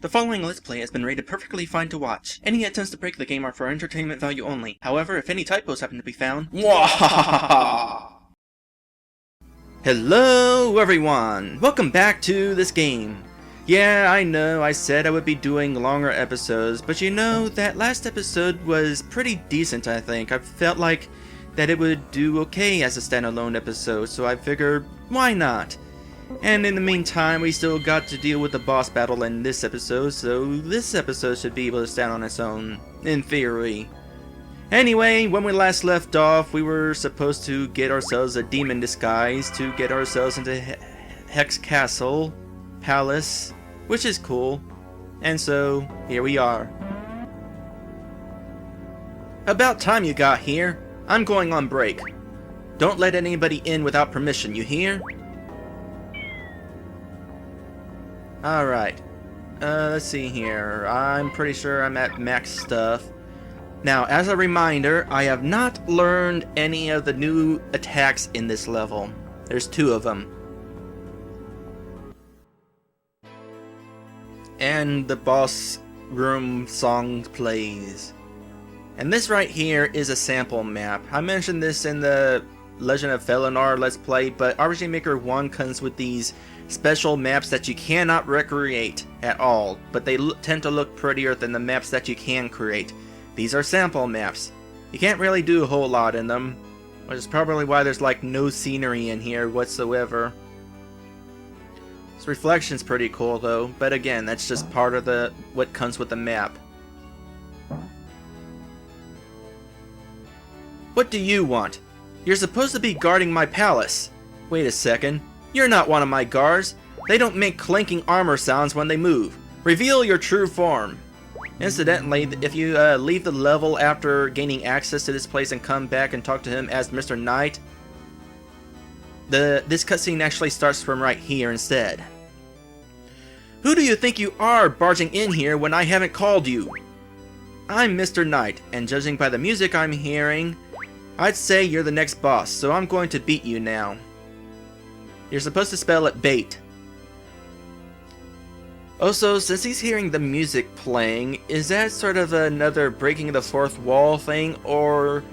The following Let's Play has been rated perfectly fine to watch. Any attempts to break the game are for entertainment value only. However, if any typos happen to be found, Hello everyone! Welcome back to this game. Yeah, I know, I said I would be doing longer episodes, but you know, that last episode was pretty decent, I think. I felt like that it would do okay as a standalone episode, so I figured, why not? And in the meantime, we still got to deal with the boss battle in this episode, so this episode should be able to stand on its own, in theory. Anyway, when we last left off, we were supposed to get ourselves a demon disguise to get ourselves into Hex Castle, Palace, which is cool. And so, here we are. About time you got here. I'm going on break. Don't let anybody in without permission, you hear? Alright, let's see here. I'm pretty sure I'm at max stuff. Now, as a reminder, I have not learned any of the new attacks in this level. There's 2 of them. And the boss room song plays. And this right here is a sample map. I mentioned this in the Legend of Felinor Let's Play, but RPG Maker 1 comes with these special maps that you cannot recreate at all, but they tend to look prettier than the maps that you can create. These are sample maps. You can't really do a whole lot in them, which is probably why there's like no scenery in here whatsoever. This reflection's pretty cool though, but again, that's just part of what comes with the map. What do you want? You're supposed to be guarding my palace. Wait a second. You're not one of my guards. They don't make clanking armor sounds when they move. Reveal your true form. Incidentally, if you leave the level after gaining access to this place and come back and talk to him as Mr. Knight, this cutscene actually starts from right here instead. Who do you think you are barging in here when I haven't called you? I'm Mr. Knight, and judging by the music I'm hearing, I'd say you're the next boss, so I'm going to beat you now. You're supposed to spell it bait. Also, since he's hearing the music playing, is that sort of another breaking the fourth wall thing, or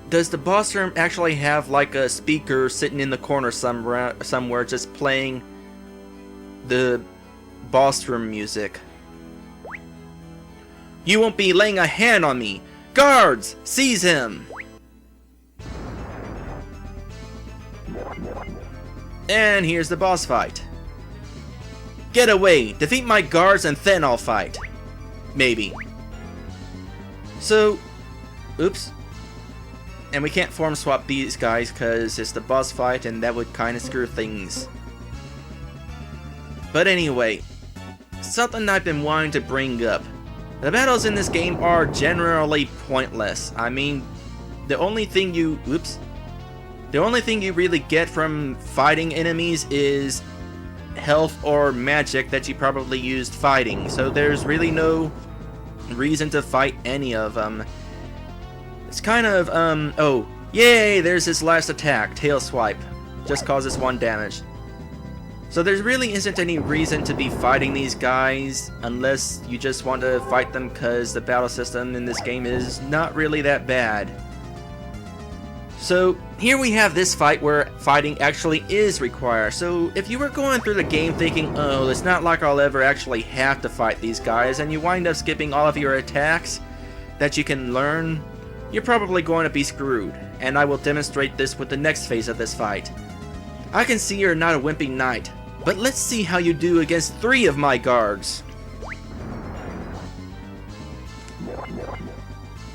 does the boss room actually have like a speaker sitting in the corner somewhere just playing the boss room music? You won't be laying a hand on me! Guards! Seize him! And here's the boss fight. Get away! Defeat my guards and then I'll fight. Maybe. So, oops. And we can't form swap these guys because it's the boss fight and that would kind of screw things. But anyway, something I've been wanting to bring up. The battles in this game are generally pointless. I mean, the only thing you really get from fighting enemies is health or magic that you probably used fighting, so there's really no reason to fight any of them. It's kind of, oh, yay, there's his last attack, Tail Swipe. Just causes 1 damage. So there really isn't any reason to be fighting these guys unless you just want to fight them because the battle system in this game is not really that bad. So here we have this fight where fighting actually is required. So if you were going through the game thinking, oh, it's not like I'll ever actually have to fight these guys, and you wind up skipping all of your attacks that you can learn, you're probably going to be screwed. And I will demonstrate this with the next phase of this fight. I can see you're not a wimpy knight, but let's see how you do against 3 of my guards.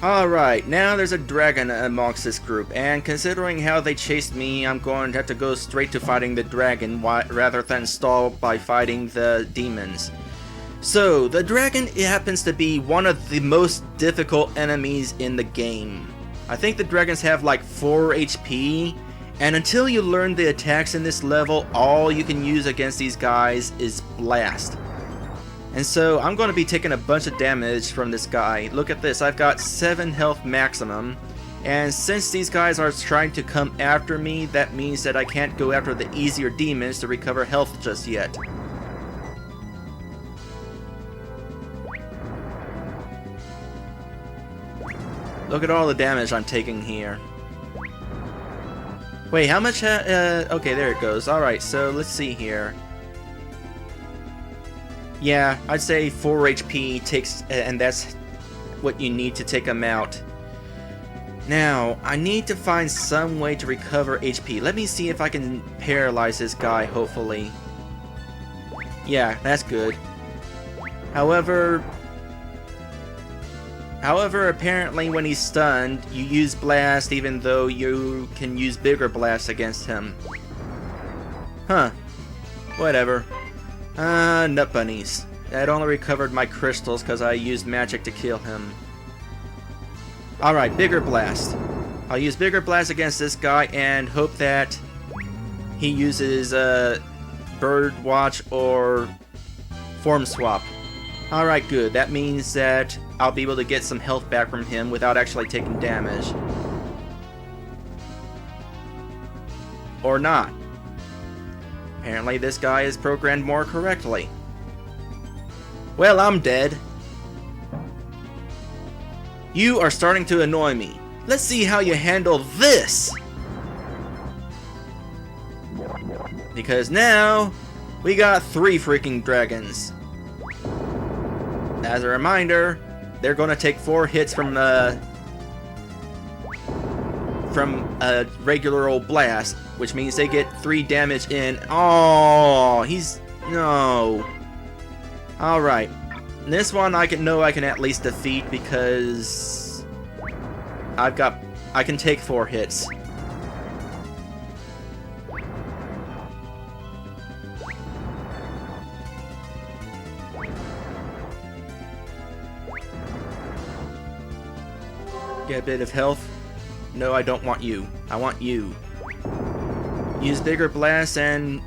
Alright, now there's a dragon amongst this group, and considering how they chased me, I'm going to have to go straight to fighting the dragon rather than stall by fighting the demons. So, the dragon happens to be one of the most difficult enemies in the game. I think the dragons have like 4 HP, and until you learn the attacks in this level, all you can use against these guys is Blast. And so I'm going to be taking a bunch of damage from this guy. Look at this, I've got 7 health maximum. And since these guys are trying to come after me, that means that I can't go after the easier demons to recover health just yet. Look at all the damage I'm taking here. Wait, how much okay, there it goes. Alright, so let's see here. Yeah, I'd say 4 HP takes, and that's what you need to take him out. Now, I need to find some way to recover HP. Let me see if I can paralyze this guy, hopefully. Yeah, that's good. However, apparently when he's stunned, you use Blast even though you can use bigger Blast against him. Huh. Whatever. Nut bunnies. That only recovered my crystals because I used magic to kill him. Alright, bigger blast. I'll use bigger blast against this guy and hope that he uses bird watch or form swap. Alright, good. That means that I'll be able to get some health back from him without actually taking damage. Or not. Apparently this guy is programmed more correctly. Well, I'm dead. You are starting to annoy me. Let's see how you handle this! Because now, we got 3 freaking dragons. As a reminder, they're gonna take 4 hits from a regular old blast, which means they get 3 damage in. Oh, no. Alright. This one I can at least defeat because I can take 4 hits. Get a bit of health. No, I don't want you. I want you. Use bigger blast and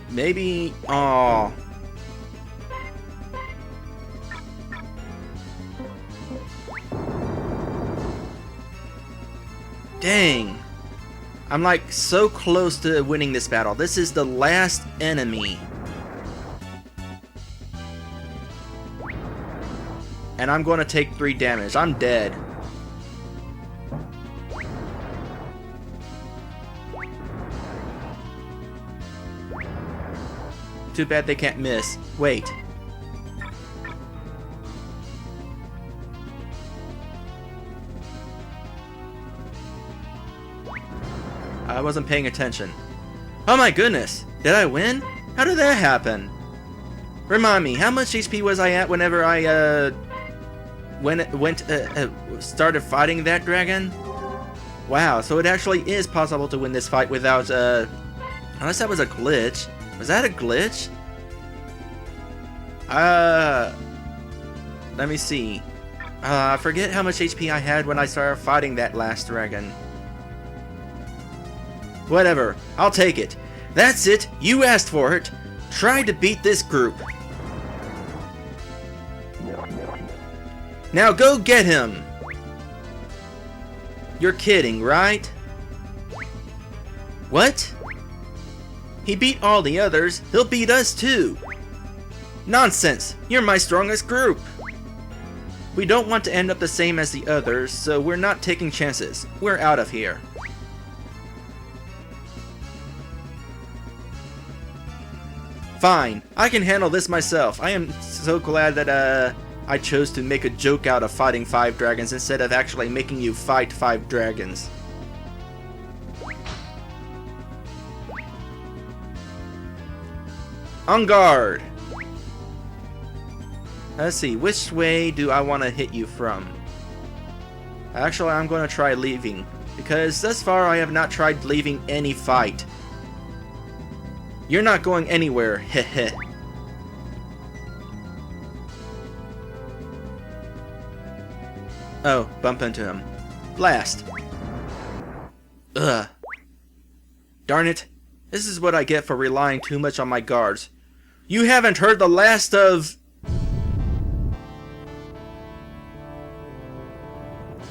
maybe... Aww. Dang. I'm like so close to winning this battle. This is the last enemy. And I'm going to take 3 damage. I'm dead. Too bad they can't miss. Wait. I wasn't paying attention. Oh my goodness! Did I win? How did that happen? Remind me, how much HP was I at whenever I started fighting that dragon? Wow, so it actually is possible to win this fight without unless that was a glitch. Was that a glitch? Let me see. I forget how much HP I had when I started fighting that last dragon. Whatever, I'll take it. That's it, you asked for it. Try to beat this group. Now go get him! You're kidding, right? What? He beat all the others, he'll beat us too! Nonsense! You're my strongest group! We don't want to end up the same as the others, so we're not taking chances. We're out of here. Fine, I can handle this myself. I am so glad that I chose to make a joke out of fighting 5 dragons instead of actually making you fight 5 dragons. On guard! Let's see, which way do I want to hit you from? Actually, I'm going to try leaving, because thus far I have not tried leaving any fight. You're not going anywhere, heh. Oh, bump into him. Blast! Ugh. Darn it. This is what I get for relying too much on my guards. You haven't heard the last of...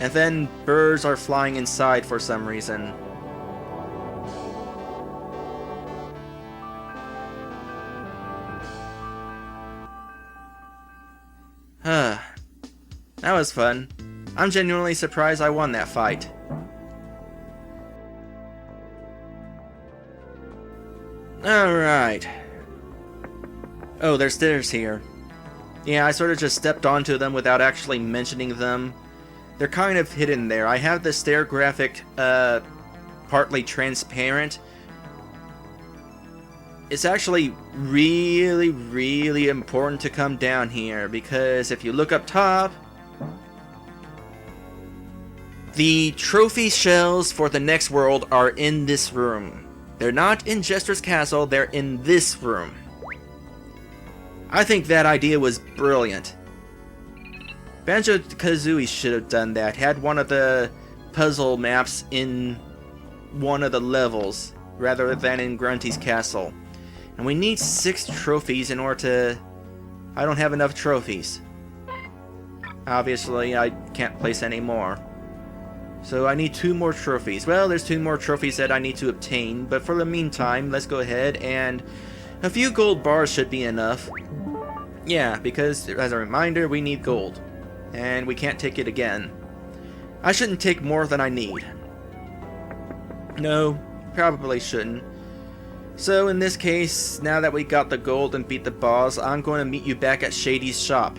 And then birds are flying inside for some reason. That was fun. I'm genuinely surprised I won that fight. Alright. Oh, there's stairs here. Yeah, I sort of just stepped onto them without actually mentioning them. They're kind of hidden there. I have the stair graphic partly transparent. It's actually really important to come down here, because if you look up top, the trophy shells for the next world are in this room. They're not in Jester's castle, they're in this room. I think that idea was brilliant. Banjo-Kazooie should have done that, had one of the puzzle maps in one of the levels, rather than in Grunty's castle. And we need 6 trophies in order to... I don't have enough trophies. Obviously, I can't place any more. So I need 2 more trophies. Well, there's 2 more trophies that I need to obtain, but for the meantime, let's go ahead and... a few gold bars should be enough. Yeah, because, as a reminder, we need gold. And we can't take it again. I shouldn't take more than I need. No, probably shouldn't. So in this case, now that we got the gold and beat the boss, I'm going to meet you back at Shady's shop.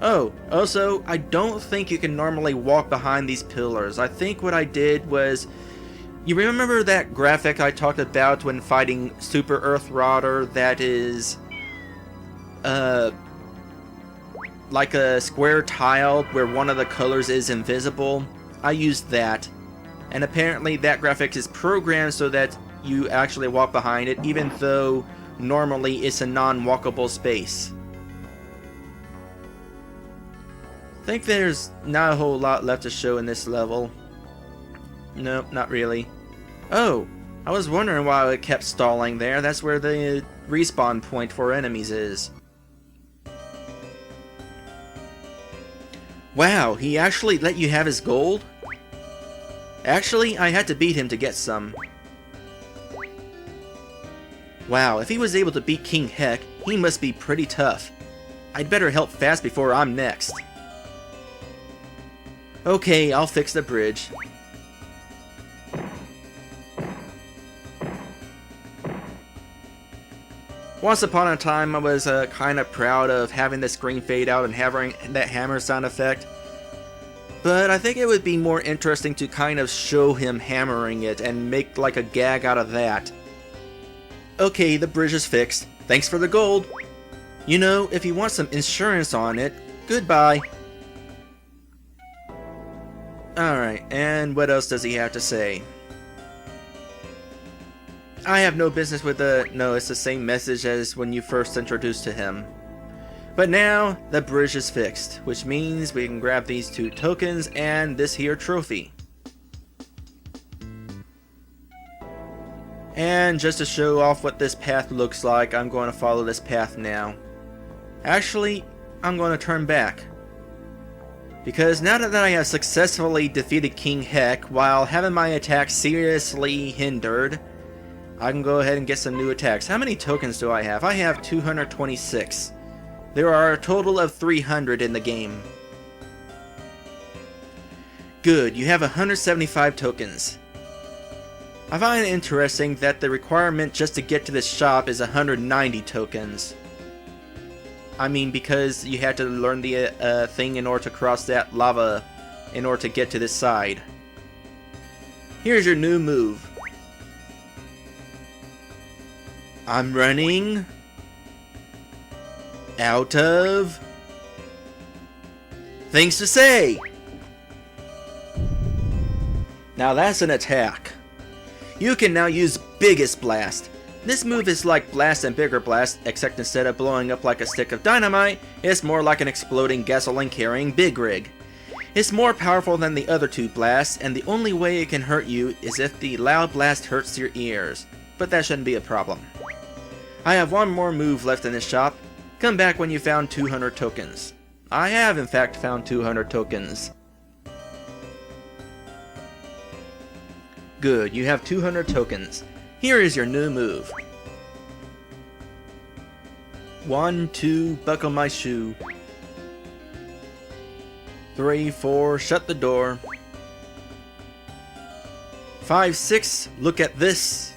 Oh, also, I don't think you can normally walk behind these pillars. I think what I did was... You remember that graphic I talked about when fighting Super Earth Rodder that is... like a square tile where one of the colors is invisible? I used that. And apparently that graphic is programmed so that you actually walk behind it, even though normally it's a non-walkable space. I think there's not a whole lot left to show in this level. Nope, not really. Oh, I was wondering why it kept stalling there. That's where the respawn point for enemies is. Wow, he actually let you have his gold? Actually, I had to beat him to get some. Wow, if he was able to beat King Heck, he must be pretty tough. I'd better help fast before I'm next. Okay, I'll fix the bridge. Once upon a time, I was kind of proud of having the screen fade out and having that hammer sound effect. But I think it would be more interesting to kind of show him hammering it and make like a gag out of that. Okay, the bridge is fixed. Thanks for the gold. You know, if you want some insurance on it, goodbye. Alright, and what else does he have to say? I have no business with the... No, it's the same message as when you first introduced to him. But now, the bridge is fixed, which means we can grab these 2 tokens and this here trophy. And just to show off what this path looks like, I'm going to follow this path now. Actually, I'm going to turn back. Because now that I have successfully defeated King Heck while having my attacks seriously hindered, I can go ahead and get some new attacks. How many tokens do I have? I have 226. There are a total of 300 in the game. Good, you have 175 tokens. I find it interesting that the requirement just to get to this shop is 190 tokens. I mean, because you had to learn the thing in order to cross that lava in order to get to this side. Here's your new move. I'm running out of things to say. Now that's an attack. You can now use Biggest Blast. This move is like Blast and Bigger Blast, except instead of blowing up like a stick of dynamite, it's more like an exploding gasoline-carrying big rig. It's more powerful than the other 2 blasts, and the only way it can hurt you is if the loud blast hurts your ears. But that shouldn't be a problem. I have one more move left in this shop. Come back when you found 200 tokens. I have in fact found 200 tokens. Good, you have 200 tokens. Here is your new move. 1, 2, buckle my shoe. 3, 4, shut the door. 5, 6, look at this.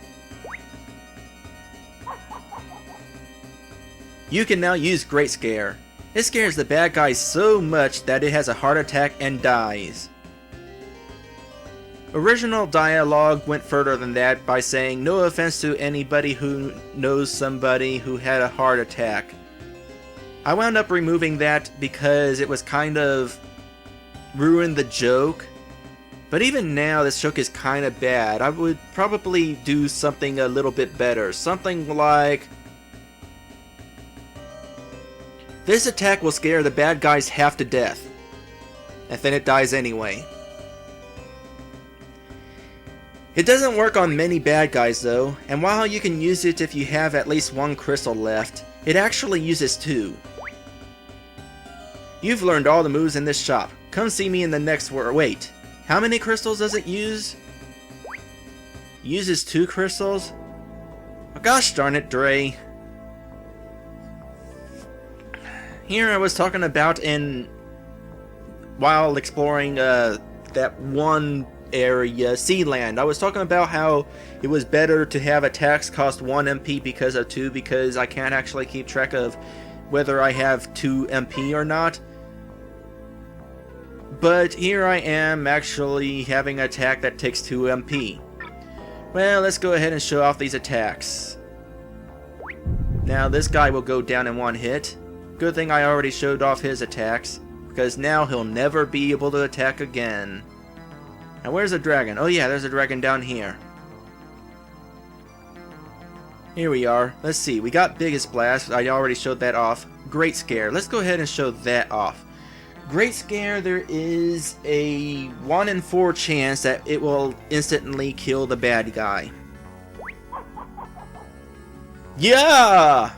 You can now use Great Scare. It scares the bad guys so much that it has a heart attack and dies. Original dialogue went further than that by saying no offense to anybody who knows somebody who had a heart attack. I wound up removing that because it was kind of ruined the joke. But even now this joke is kind of bad. I would probably do something a little bit better. Something like, this attack will scare the bad guys half to death. And then it dies anyway. It doesn't work on many bad guys though, and while you can use it if you have at least 1 crystal left, it actually uses 2. You've learned all the moves in this shop. Come see me in the next world. Wait, how many crystals does it use? Uses 2 crystals? Oh, gosh darn it, Dre. Here I was talking about while exploring that one area, Sealand. I was talking about how it was better to have attacks cost 1 MP because of 2, because I can't actually keep track of whether I have 2 MP or not. But here I am actually having an attack that takes 2 MP. Well, let's go ahead and show off these attacks. Now this guy will go down in 1 hit. Good thing I already showed off his attacks, because now he'll never be able to attack again. Now where's the dragon? Oh yeah, there's a dragon down here. Here we are. Let's see, we got Biggest Blast, I already showed that off. Great Scare, let's go ahead and show that off. Great Scare, there is a 1 in 4 chance that it will instantly kill the bad guy. Yeah!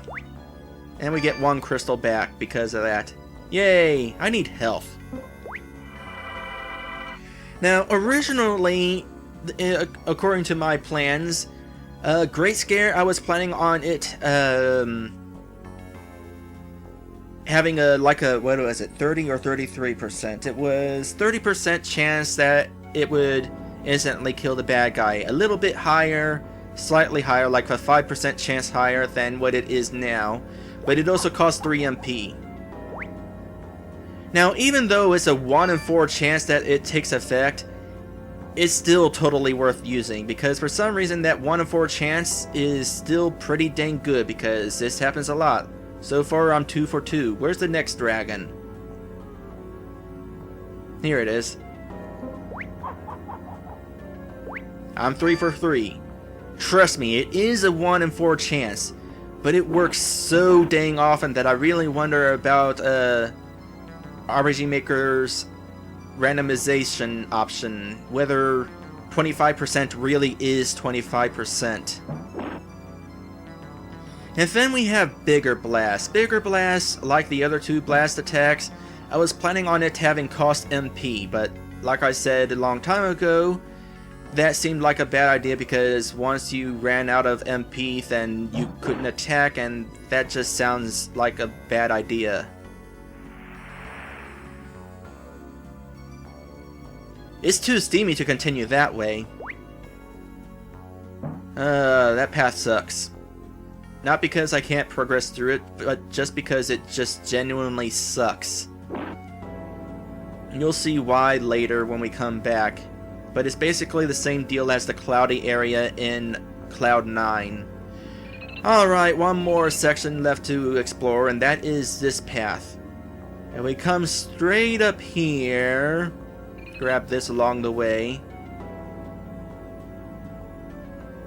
And we get 1 crystal back because of that. Yay! I need health. Now, originally, according to my plans, Great Scare, I was planning on it having what was it, 30 or 33%. It was 30% chance that it would instantly kill the bad guy. A little bit higher, slightly higher, like a 5% chance higher than what it is now. But it also costs 3 MP. Now, even though it's a 1 in 4 chance that it takes effect, it's still totally worth using, because for some reason that 1 in 4 chance is still pretty dang good, because this happens a lot. So far I'm 2 for 2. Where's the next dragon? Here it is. I'm 3 for 3. Trust me, it is a 1 in 4 chance, but it works so dang often that I really wonder about RPG Maker's randomization option, whether 25% really is 25%. And then we have Bigger Blast. Bigger Blast, like the other 2 blast attacks, I was planning on it having cost MP, but like I said a long time ago, that seemed like a bad idea because once you ran out of MP, then you couldn't attack, and that just sounds like a bad idea. It's too steamy to continue that way. That path sucks. Not because I can't progress through it, but just because it just genuinely sucks. You'll see why later when we come back. But it's basically the same deal as the cloudy area in Cloud 9. Alright, one more section left to explore, and that is this path. And we come straight up here. Grab this along the way.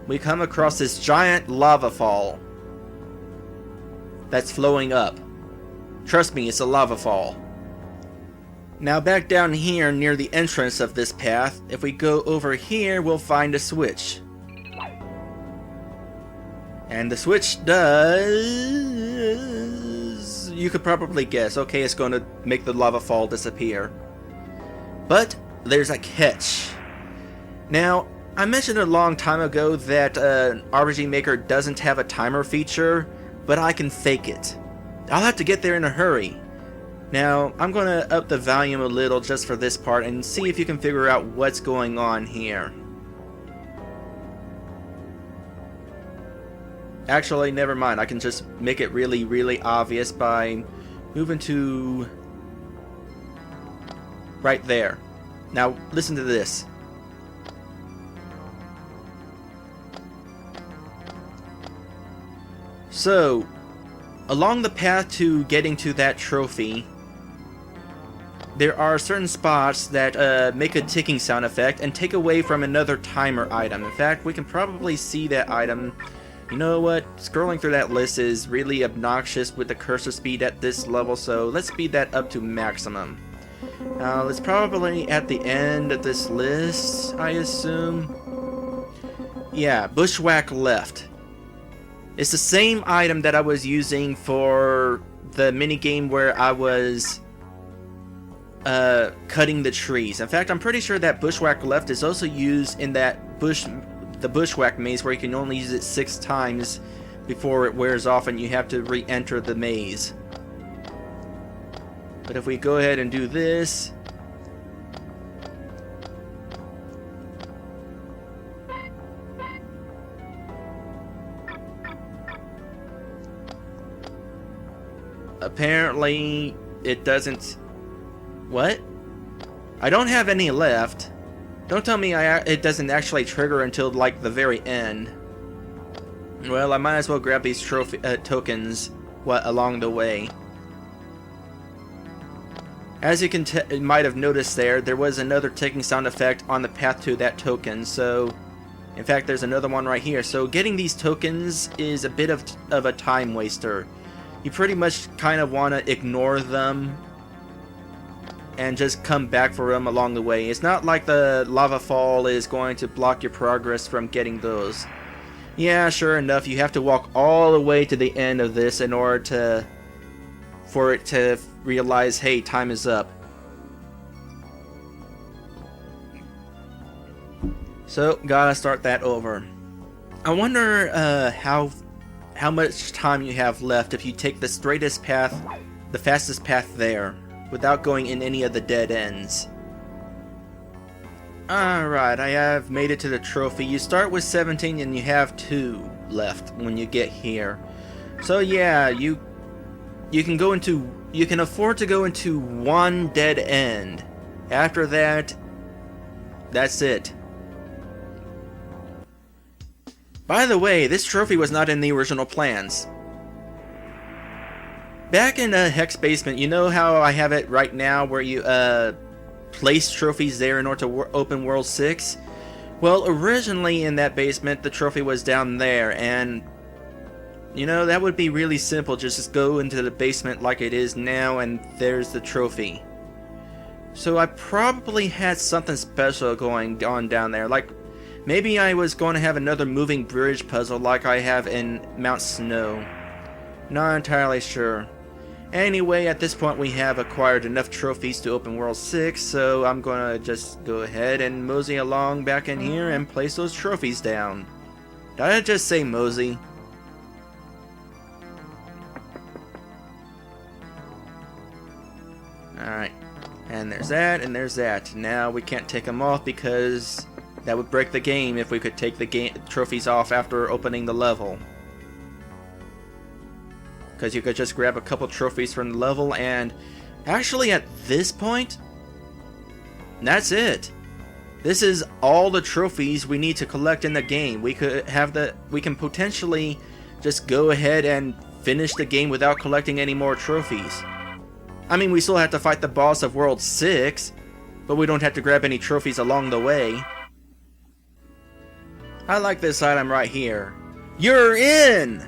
We come across this giant lava fall that's flowing up. Trust me, it's a lava fall. Now back down here near the entrance of this path, if we go over here, we'll find a switch. And the switch does... you could probably guess. Okay, it's going to make the lava fall disappear. But there's a catch. Now, I mentioned a long time ago that RPG Maker doesn't have a timer feature, but I can fake it. I'll have to get there in a hurry. Now, I'm going to up the volume a little just for this part and see if you can figure out what's going on here. Actually, never mind. I can just make it really, really obvious by moving to right there. Now, listen to this. So, along the path to getting to that trophy, there are certain spots that make a ticking sound effect and take away from another timer item. In fact, we can probably see that item. You know what? Scrolling through that list is really obnoxious with the cursor speed at this level, so let's speed that up to maximum. Now, it's probably at the end of this list, I assume. Yeah, Bushwhack Left. It's the same item that I was using for the minigame where I was cutting the trees. In fact, I'm pretty sure that Bushwhack Left is also used in that the Bushwhack maze where you can only use it 6 times before it wears off and you have to re-enter the maze. But if we go ahead and do this, apparently it doesn't. What? I don't have any left. Don't tell me it doesn't actually trigger until like the very end. Well, I might as well grab these trophy tokens along the way. As you might have noticed there was another ticking sound effect on the path to that token. So, in fact, there's another one right here. So getting these tokens is a bit of a time waster. You pretty much kind of want to ignore them and just come back for them along the way. It's not like the lava fall is going to block your progress from getting those. Yeah, sure enough, you have to walk all the way to the end of this in order for it to realize, hey, time is up. So, gotta start that over. I wonder how much time you have left if you take the straightest path, the fastest path there, without going in any of the dead ends. Alright, I have made it to the trophy. You start with 17 and you have 2 left when you get here. So yeah, you can afford to go into 1 dead end. After that, that's it. By the way, this trophy was not in the original plans. Back in Hex Basement, you know how I have it right now where you place trophies there in order to open World 6? Well, originally in that basement, the trophy was down there, and you know, that would be really simple. Just go into the basement like it is now, and there's the trophy. So I probably had something special going on down there. Like, maybe I was going to have another moving bridge puzzle like I have in Mount Snow. Not entirely sure. Anyway, at this point we have acquired enough trophies to open World 6, so I'm gonna just go ahead and mosey along back in here and place those trophies down. Did I just say mosey? Alright, and there's that, and there's that. Now we can't take them off because that would break the game if we could take the trophies off after opening the level. Because you could just grab a couple trophies from the level, and actually at this point, that's it. This is all the trophies we need to collect in the game. We can potentially just go ahead and finish the game without collecting any more trophies. I mean, we still have to fight the boss of World 6, but we don't have to grab any trophies along the way. I like this item right here. You're in!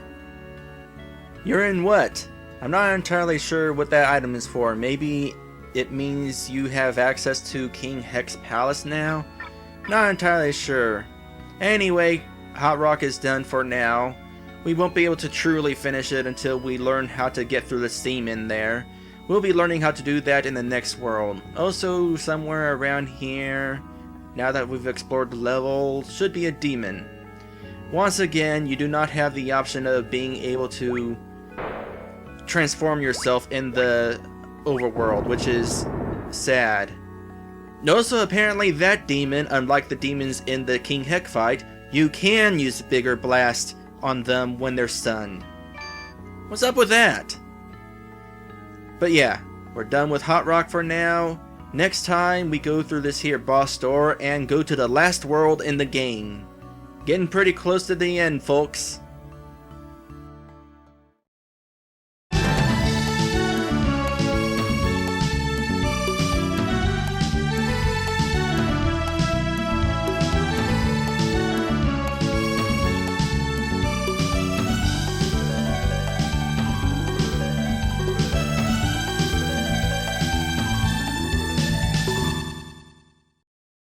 You're in what? I'm not entirely sure what that item is for. Maybe it means you have access to King Hex Palace now? Not entirely sure. Anyway, Hot Rock is done for now. We won't be able to truly finish it until we learn how to get through the steam in there. We'll be learning how to do that in the next world. Also, somewhere around here, now that we've explored the level, should be a demon. Once again, you do not have the option of being able to transform yourself in the overworld, which is sad. Also, apparently that demon, unlike the demons in the King Heck fight, you can use Bigger Blast on them when they're stunned. What's up with that? But yeah, we're done with Hot Rock for now. Next time we go through this here boss door and go to the last world in the game. Getting pretty close to the end, folks.